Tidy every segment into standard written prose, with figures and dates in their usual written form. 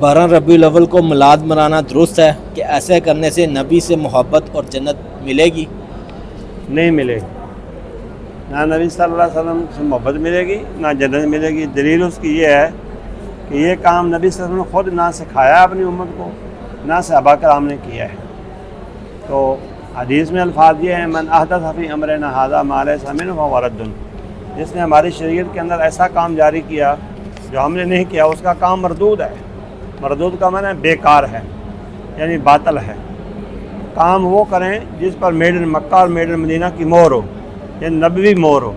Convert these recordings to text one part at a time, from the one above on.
12 ربیع الاول کو میلاد منانا درست ہے کہ ایسے کرنے سے نبی سے محبت اور جنت ملے گی؟ نہیں ملے گی، نہ نبی صلی اللہ علیہ وسلم سے محبت ملے گی نہ جنت ملے گی۔ دلیل اس کی یہ ہے کہ یہ کام نبی صلی اللہ علیہ وسلم نے خود نہ سکھایا اپنی امت کو، نہ صحابہ کرام نے کیا ہے۔ تو حدیث میں الفاظ یہ ہیں، من احدث فی امرنا ھذا ما لیس منہ فہو رد، جس نے ہماری شریعت کے اندر ایسا کام جاری کیا جو ہم نے نہیں کیا، اس کا کام مردود ہے۔ مردود کا معنی بیکار ہے، یعنی باطل ہے۔ کام وہ کریں جس پر میڈ ان مکہ اور میڈ ان مدینہ کی مہر ہو، یعنی نبوی مہر ہو۔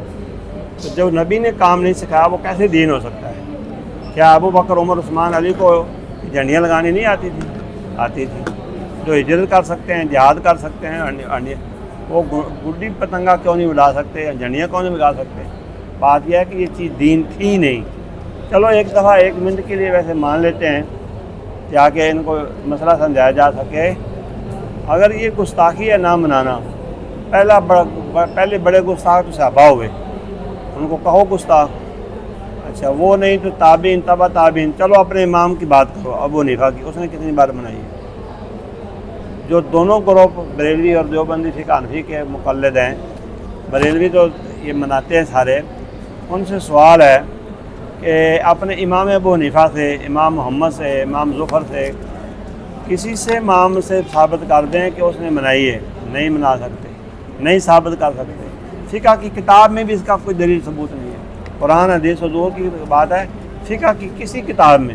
تو جو نبی نے کام نہیں سکھایا وہ کیسے دین ہو سکتا ہے؟ کیا ابو بکر، عمر، عثمان، علی کو جھنڈیاں لگانی نہیں آتی تھی؟ آتی تھی۔ جو ہجرت کر سکتے ہیں، جہاد کر سکتے ہیں، وہ گڈی پتنگا کیوں نہیں اڑا سکتے، جھنڈیاں کیوں نہیں لگا سکتے؟ بات یہ ہے کہ یہ چیز دین تھی نہیں۔ چلو ایک دفعہ 1 منٹ کے لیے ویسے مان لیتے ہیں تاکہ ان کو مسئلہ سمجھایا جا سکے۔ اگر یہ گستاخی ہے نہ منانا، پہلے بڑے گستاخ تو صحابہ ہوئے، ان کو کہو گستاخ۔ اچھا وہ نہیں تو تابعین، تبع تابعین۔ چلو اپنے امام کی بات کرو، ابو حنیفہ کی، اس نے کتنی بار منائی ہے؟ جو دونوں گروپ بریلوی اور دیوبندی فقہ حنفی کے مقلد ہیں، بریلوی تو یہ مناتے ہیں سارے، ان سے سوال ہے کہ اپنے امام ابو حنیفہ سے، امام محمد سے، امام ظفر سے، کسی سے امام سے ثابت کر دیں کہ اس نے منائی ہے۔ نہیں منا سکتے، نہیں ثابت کر سکتے۔ فقہ کی کتاب میں بھی اس کا کوئی دلیل ثبوت نہیں ہے۔ قرآن حدیث و دور کی بات ہے، فقہ کی کسی کتاب میں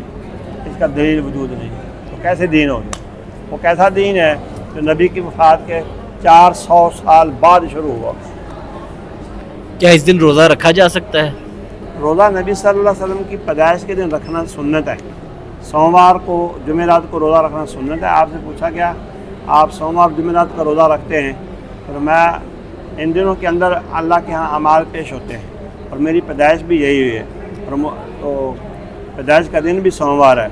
اس کا دلیل وجود نہیں ہے۔ تو کیسے دین ہو گیا؟ وہ کیسا دین ہے جو نبی کی وفات کے 400 سال بعد شروع ہوا؟ کیا اس دن روزہ رکھا جا سکتا ہے؟ روزہ نبی صلی اللہ علیہ وسلم کی پیدائش کے دن رکھنا سنت ہے۔ سوموار کو، جمعرات کو روزہ رکھنا سنت ہے۔ آپ سے پوچھا گیا آپ سوموار جمعرات کا روزہ رکھتے ہیں؟ تو میں ان دنوں کے اندر اللہ کے ہاں اعمال پیش ہوتے ہیں، اور میری پیدائش بھی یہی ہوئی ہے، تو پیدائش کا دن بھی سوموار ہے۔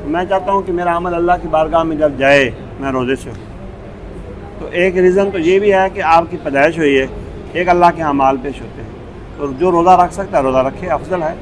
تو میں چاہتا ہوں کہ میرا عمل اللہ کی بارگاہ میں جب جائے میں روزے سے ہوں۔ تو ایک ریزن تو یہ بھی ہے کہ آپ کی پیدائش ہوئی ہے، ایک اللہ کے ہاں اعمال پیش ہوتے ہیں۔ تو جو روزہ رکھ سکتا ہے روزہ رکھے، افضل ہے۔